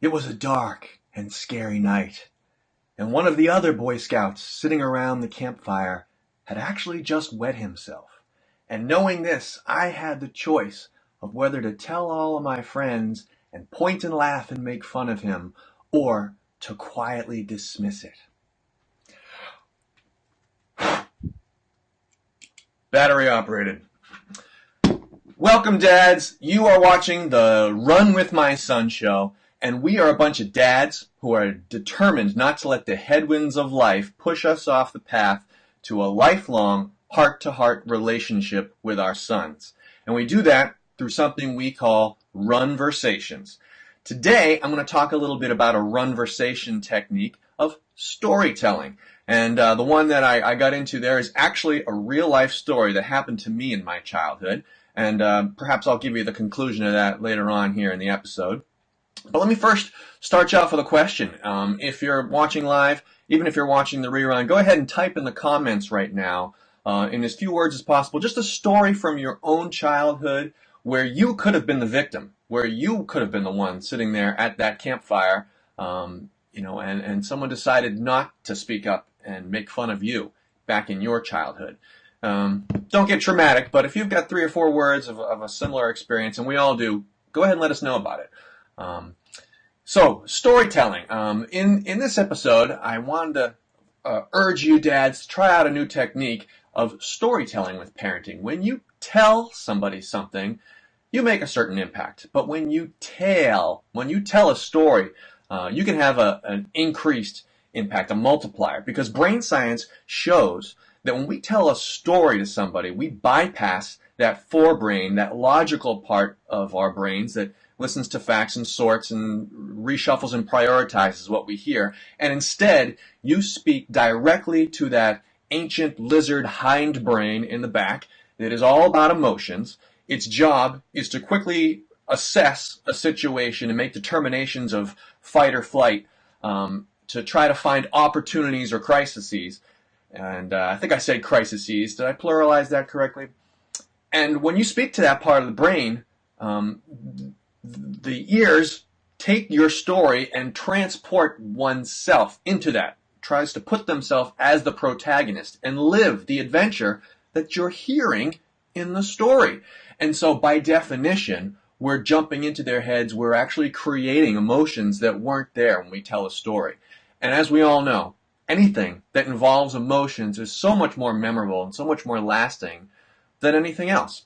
It was a dark and scary night, and one of the other Boy Scouts sitting around the campfire had actually just wet himself. And knowing this, I had the choice of whether to tell all of my friends and point and laugh and make fun of him, or to quietly dismiss it. Battery operated. Welcome, dads. You are watching the Run With My Son show, and we are a bunch of dads who are determined not to let the headwinds of life push us off the path to a lifelong heart-to-heart relationship with our sons. And we do that through something we call runversations. Today, I'm going to talk a little bit about a runversation technique of storytelling. And the one that I got into there is actually a real-life story that happened to me in my childhood. And perhaps I'll give you the conclusion of that later on here in the episode. But let me first start you off with a question. If you're watching live, even if you're watching the rerun, go ahead and type in the comments right now, in as few words as possible, just a story from your own childhood where you could have been the victim, where you could have been the one sitting there at that campfire, and someone decided not to speak up and make fun of you back in your childhood. Don't get traumatic, but if you've got 3 or 4 words of a similar experience, and we all do, go ahead and let us know about it. So, storytelling. In this episode, I wanted to urge you dads to try out a new technique of storytelling with parenting. When you tell somebody something, you make a certain impact. But when you tell a story, you can have an increased impact, a multiplier, because brain science shows that when we tell a story to somebody, we bypass that forebrain, that logical part of our brains that listens to facts and sorts and reshuffles and prioritizes what we hear. And instead, you speak directly to that ancient lizard hindbrain in the back that is all about emotions. Its job is to quickly assess a situation and make determinations of fight or flight, to try to find opportunities or crises. And I think I said crises. Did I pluralize that correctly? And when you speak to that part of the brain, the ears take your story and transport oneself into that, tries to put themselves as the protagonist and live the adventure that you're hearing in the story. And so by definition, we're jumping into their heads. We're actually creating emotions that weren't there when we tell a story. And as we all know, anything that involves emotions is so much more memorable and so much more lasting than anything else.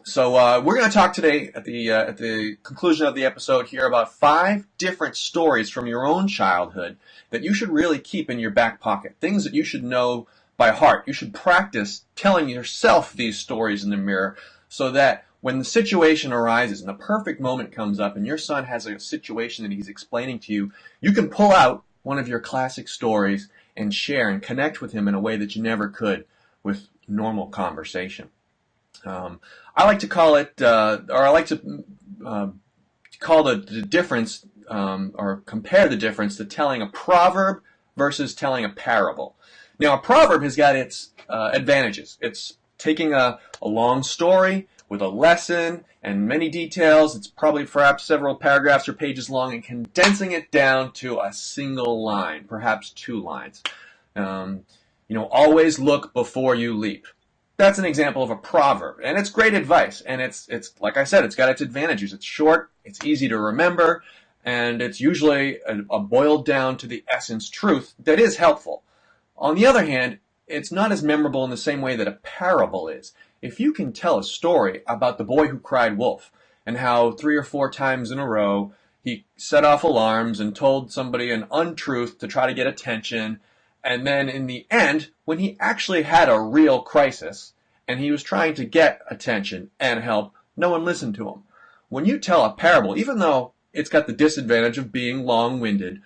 So we're going to talk today at the conclusion of the episode here about 5 different stories from your own childhood that you should really keep in your back pocket, things that you should know by heart. You should practice telling yourself these stories in the mirror so that when the situation arises and the perfect moment comes up and your son has a situation that he's explaining to you, you can pull out one of your classic stories and share and connect with him in a way that you never could with normal conversation. I like to call it, call the difference, or compare the difference to telling a proverb versus telling a parable. Now, a proverb has got its advantages. It's taking a long story with a lesson and many details. It's probably perhaps several paragraphs or pages long and condensing it down to a single line, perhaps 2 lines. Always look before you leap. That's an example of a proverb, and it's great advice, and it's like I said, it's got its advantages. It's short, it's easy to remember, and it's usually a boiled down to the essence truth that is helpful. On the other hand, it's not as memorable in the same way that a parable is. If you can tell a story about the boy who cried wolf and how 3 or 4 times in a row he set off alarms and told somebody an untruth to try to get attention, and then in the end, when he actually had a real crisis and he was trying to get attention and help, no one listened to him. When you tell a parable, even though it's got the disadvantage of being long-winded,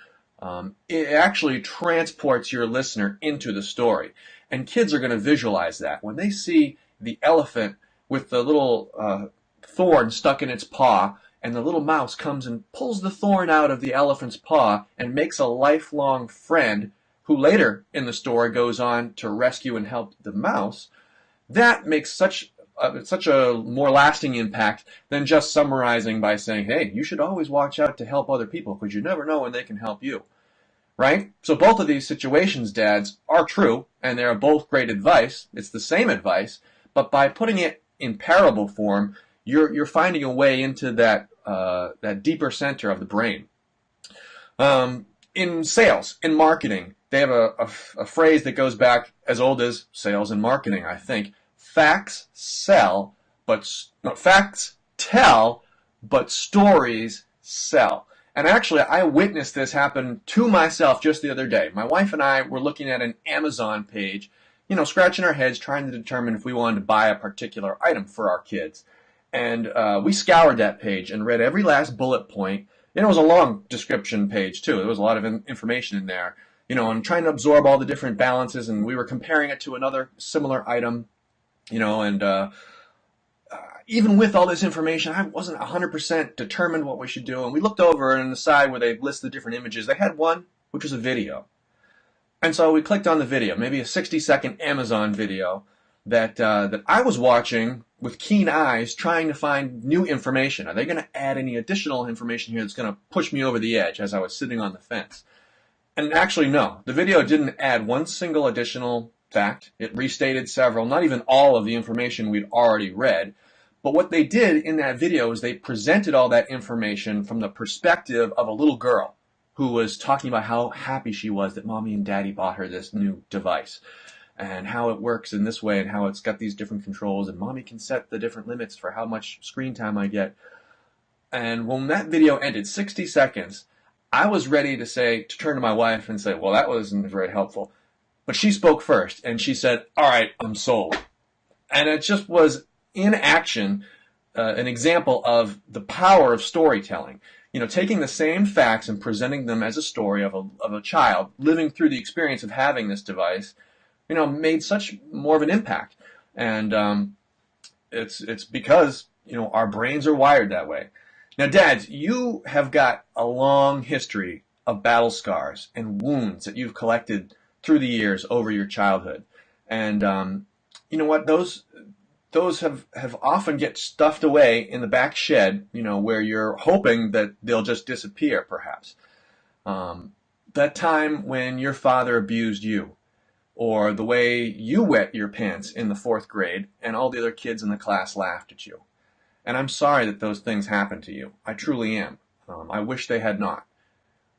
it actually transports your listener into the story. And kids are going to visualize that. When they see the elephant with the little thorn stuck in its paw, and the little mouse comes and pulls the thorn out of the elephant's paw and makes a lifelong friend who later in the story goes on to rescue and help the mouse, that makes such such a more lasting impact than just summarizing by saying, hey, you should always watch out to help other people because you never know when they can help you. Right? So both of these situations, dads, are true, and they're both great advice. It's the same advice, but by putting it in parable form, you're finding a way into that deeper center of the brain. In sales, in marketing, they have a phrase that goes back as old as sales and marketing, I think. Facts tell, but stories sell. And actually, I witnessed this happen to myself just the other day. My wife and I were looking at an Amazon page, scratching our heads, trying to determine if we wanted to buy a particular item for our kids. And we scoured that page and read every last bullet point. And it was a long description page, too. There was a lot of information in there, and trying to absorb all the different balances. And we were comparing it to another similar item, and even with all this information, I wasn't 100% determined what we should do. And we looked over and the side where they list the different images, they had one, which was a video. And so we clicked on the video, maybe a 60-second Amazon video that I was watching with keen eyes, trying to find new information. Are they going to add any additional information here that's going to push me over the edge as I was sitting on the fence? And actually, no. The video didn't add one single additional fact. It restated several, not even all of the information we'd already read. But what they did in that video is they presented all that information from the perspective of a little girl who was talking about how happy she was that mommy and daddy bought her this new device and how it works in this way and how it's got these different controls and mommy can set the different limits for how much screen time I get. And when that video ended, 60 seconds, I was ready to turn to my wife and say, well, that wasn't very helpful. But she spoke first and she said, all right, I'm sold. And it just was in action, an example of the power of storytelling. Taking the same facts and presenting them as a story of a child living through the experience of having this device, made such more of an impact. And it's because, our brains are wired that way. Now, dads, you have got a long history of battle scars and wounds that you've collected through the years over your childhood. And you know what? Those have often get stuffed away in the back shed, where you're hoping that they'll just disappear, perhaps. That time when your father abused you, or the way you wet your pants in the 4th grade and all the other kids in the class laughed at you. And I'm sorry that those things happened to you. I truly am. I wish they had not.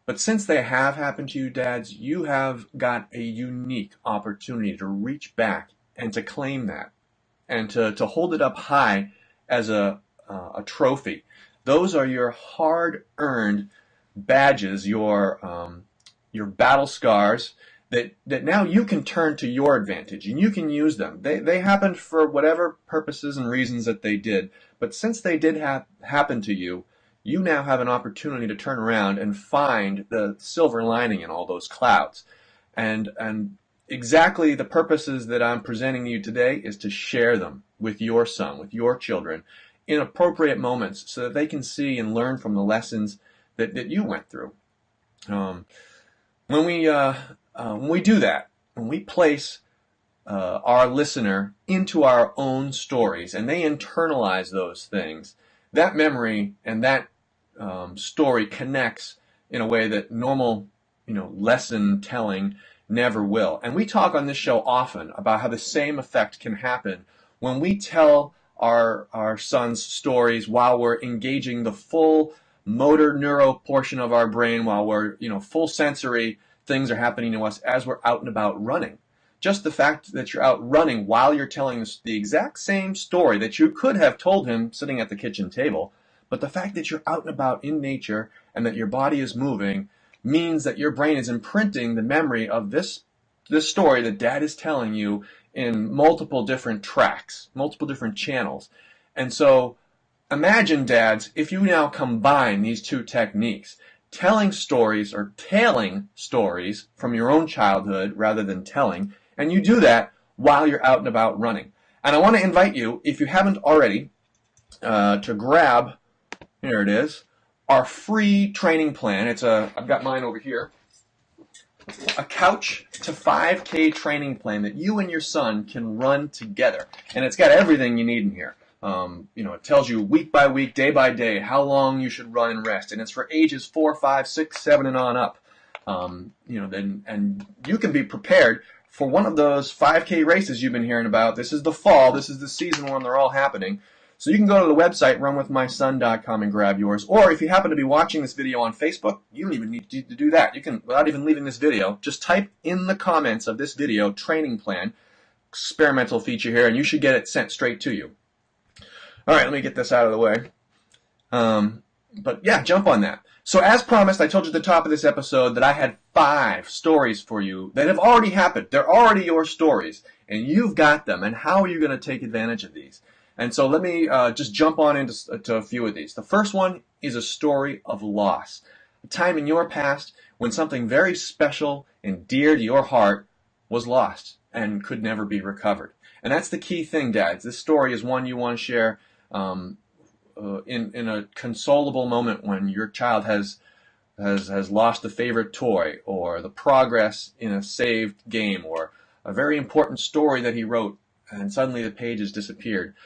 But since they have happened to you, dads, you have got a unique opportunity to reach back and to claim that, and to hold it up high as a trophy. Those are your hard-earned badges, your battle scars that now you can turn to your advantage, and you can use them. They happened for whatever purposes and reasons that they did, but since they did happen to you, you now have an opportunity to turn around and find the silver lining in all those clouds. And exactly the purposes that I'm presenting to you today is to share them with your son, with your children, in appropriate moments so that they can see and learn from the lessons that you went through. When we do that, when we place our listener into our own stories and they internalize those things, that memory and that story connects in a way that normal, lesson telling never will. And we talk on this show often about how the same effect can happen when we tell our sons stories while we're engaging the full motor neuro portion of our brain, while we're, full sensory things are happening to us as we're out and about running. Just the fact that you're out running while you're telling the exact same story that you could have told him sitting at the kitchen table, but the fact that you're out and about in nature and that your body is moving means that your brain is imprinting the memory of this story that dad is telling you in multiple different tracks, multiple different channels. And so imagine, dads, if you now combine these two techniques, telling stories or tailing stories from your own childhood rather than telling, and you do that while you're out and about running. And I want to invite you, if you haven't already, to grab, here it is, our free training plan. I've got mine over here. a couch to 5K training plan that you and your son can run together. And it's got everything you need in here. It tells you week by week, day by day, how long you should run and rest. And it's for ages 4, 5, 6, 7, and on up. And you can be prepared for one of those 5K races you've been hearing about. This is the fall. This is the season when they're all happening. So you can go to the website, runwithmyson.com, and grab yours. Or if you happen to be watching this video on Facebook, you don't even need to do that. You can, without even leaving this video, just type in the comments of this video, training plan, experimental feature here, and you should get it sent straight to you. All right, let me get this out of the way. But yeah, jump on that. So as promised, I told you at the top of this episode that I had 5 stories for you that have already happened. They're already your stories, and you've got them. And how are you going to take advantage of these? And so let me just jump on into a few of these. The first one is a story of loss. A time in your past when something very special and dear to your heart was lost and could never be recovered. And that's the key thing, dads. This story is one you want to share in a consolable moment when your child has lost a favorite toy, or the progress in a saved game, or a very important story that he wrote and suddenly the page has disappeared.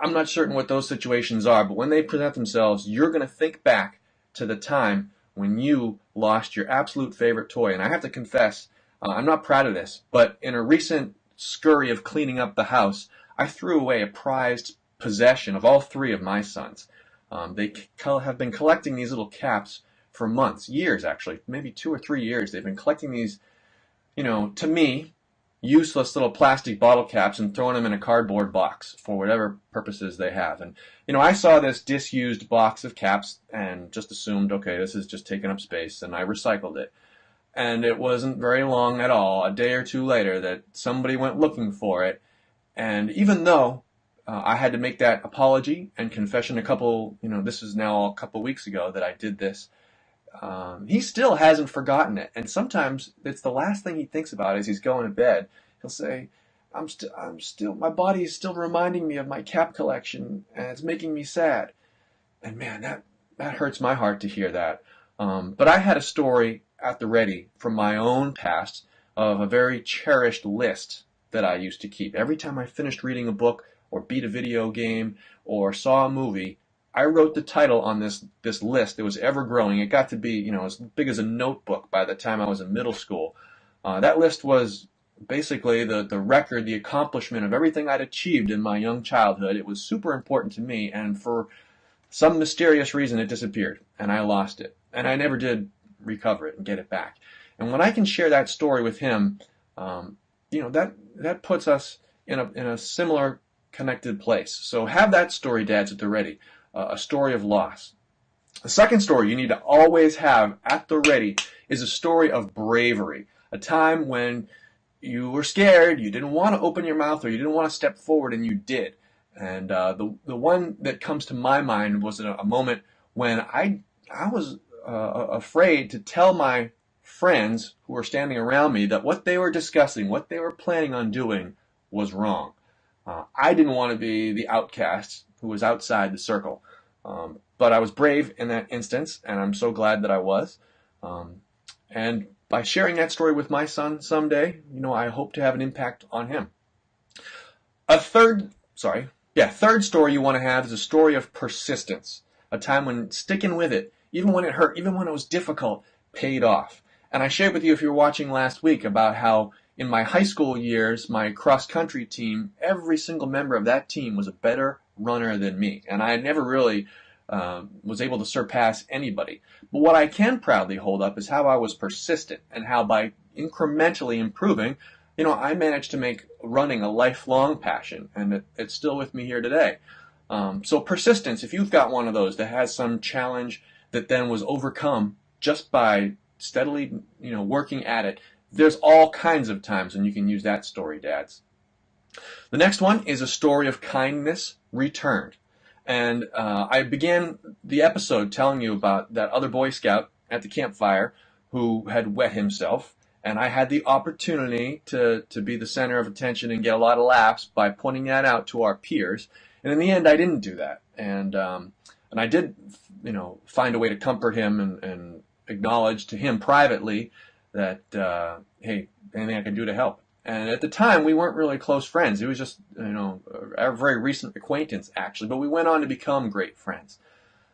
I'm not certain what those situations are, but when they present themselves, you're going to think back to the time when you lost your absolute favorite toy. And I have to confess, I'm not proud of this, but in a recent scurry of cleaning up the house, I threw away a prized possession of all 3 of my sons. They have been collecting these little caps for months, years actually, maybe 2 or 3 years. They've been collecting these, to me, useless little plastic bottle caps and throwing them in a cardboard box for whatever purposes they have. And, I saw this disused box of caps and just assumed, okay, this is just taking up space, and I recycled it. And it wasn't very long at all, a day or 2 later, that somebody went looking for it. And even though I had to make that apology and confession this is now a couple weeks ago that I did this, he still hasn't forgotten it. And sometimes it's the last thing he thinks about as he's going to bed. He'll say, I'm still, my body is still reminding me of my cap collection, and it's making me sad. And man, that hurts my heart to hear that. But I had a story at the ready from my own past of a very cherished list that I used to keep. Every time I finished reading a book or beat a video game or saw a movie, I wrote the title on this list. It was ever growing. It got to be, as big as a notebook by the time I was in middle school. That list was basically the record, the accomplishment of everything I'd achieved in my young childhood. It was super important to me, and for some mysterious reason it disappeared, and I lost it. And I never did recover it and get it back. And when I can share that story with him, that puts us in a similar connected place. So have that story, dads, at the ready. A story of loss. The second story you need to always have at the ready is a story of bravery. A time when you were scared, you didn't want to open your mouth, or you didn't want to step forward, and you did. And the one that comes to my mind was a moment when I was afraid to tell my friends who were standing around me that what they were discussing, what they were planning on doing, was wrong. I didn't want to be the outcast who was outside the circle. But I was brave in that instance, and I'm so glad that I was. And by sharing that story with my son someday, I hope to have an impact on him. Third story you want to have is a story of persistence. A time when sticking with it, even when it hurt, even when it was difficult, paid off. And I shared with you, if you were watching last week, about how in my high school years, my cross-country team, every single member of that team was a better runner than me. And I never really was able to surpass anybody. But what I can proudly hold up is how I was persistent, and how by incrementally improving, I managed to make running a lifelong passion, and it's still with me here today. So persistence, if you've got one of those that has some challenge that then was overcome just by steadily, working at it, there's all kinds of times when you can use that story, dads. The next one is a story of kindness returned. And I began the episode telling you about that other Boy Scout at the campfire who had wet himself. And I had the opportunity to be the center of attention and get a lot of laughs by pointing that out to our peers. And in the end, I didn't do that. And I did, find a way to comfort him and acknowledge to him privately that, hey, anything I can do to help. And at the time, we weren't really close friends. It was just, a very recent acquaintance, actually. But we went on to become great friends.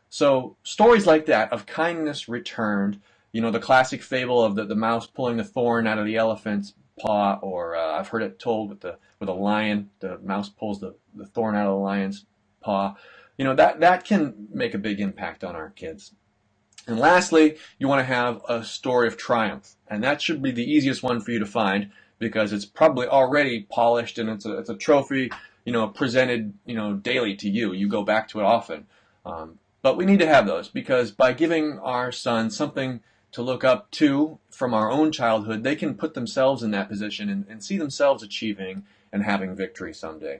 So stories like that of kindness returned, the classic fable of the mouse pulling the thorn out of the elephant's paw, or I've heard it told with a lion, the mouse pulls the thorn out of the lion's paw. That can make a big impact on our kids. And lastly, you want to have a story of triumph, and that should be the easiest one for you to find because it's probably already polished and it's a trophy, presented, daily to you. You go back to it often. But we need to have those because by giving our son something to look up to from our own childhood, they can put themselves in that position and see themselves achieving and having victory someday.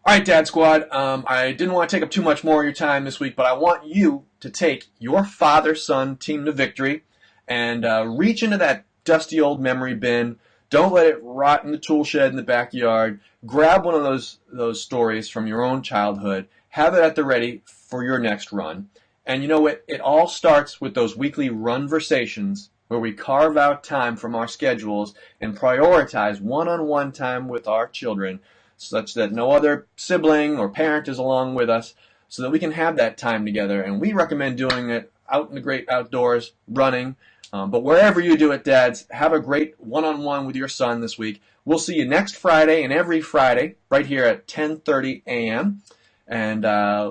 All right, Dad Squad, I didn't want to take up too much more of your time this week, but I want you to take your father-son team to victory and reach into that dusty old memory bin. Don't let it rot in the tool shed in the backyard. Grab one of those stories from your own childhood. Have it at the ready for your next run. And it all starts with those weekly runversations where we carve out time from our schedules and prioritize one-on-one time with our children such that no other sibling or parent is along with us so that we can have that time together. And we recommend doing it out in the great outdoors, running. But wherever you do it, dads, have a great one-on-one with your son this week. We'll see you next Friday and every Friday right here at 10:30 a.m. And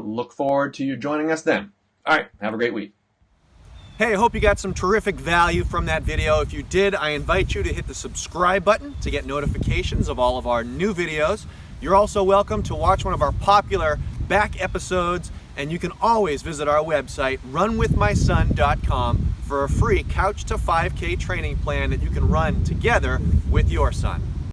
look forward to you joining us then. All right, have a great week. Hey, I hope you got some terrific value from that video. If you did, I invite you to hit the subscribe button to get notifications of all of our new videos. You're also welcome to watch one of our popular back episodes, and you can always visit our website, runwithmyson.com, for a free Couch to 5K training plan that you can run together with your son.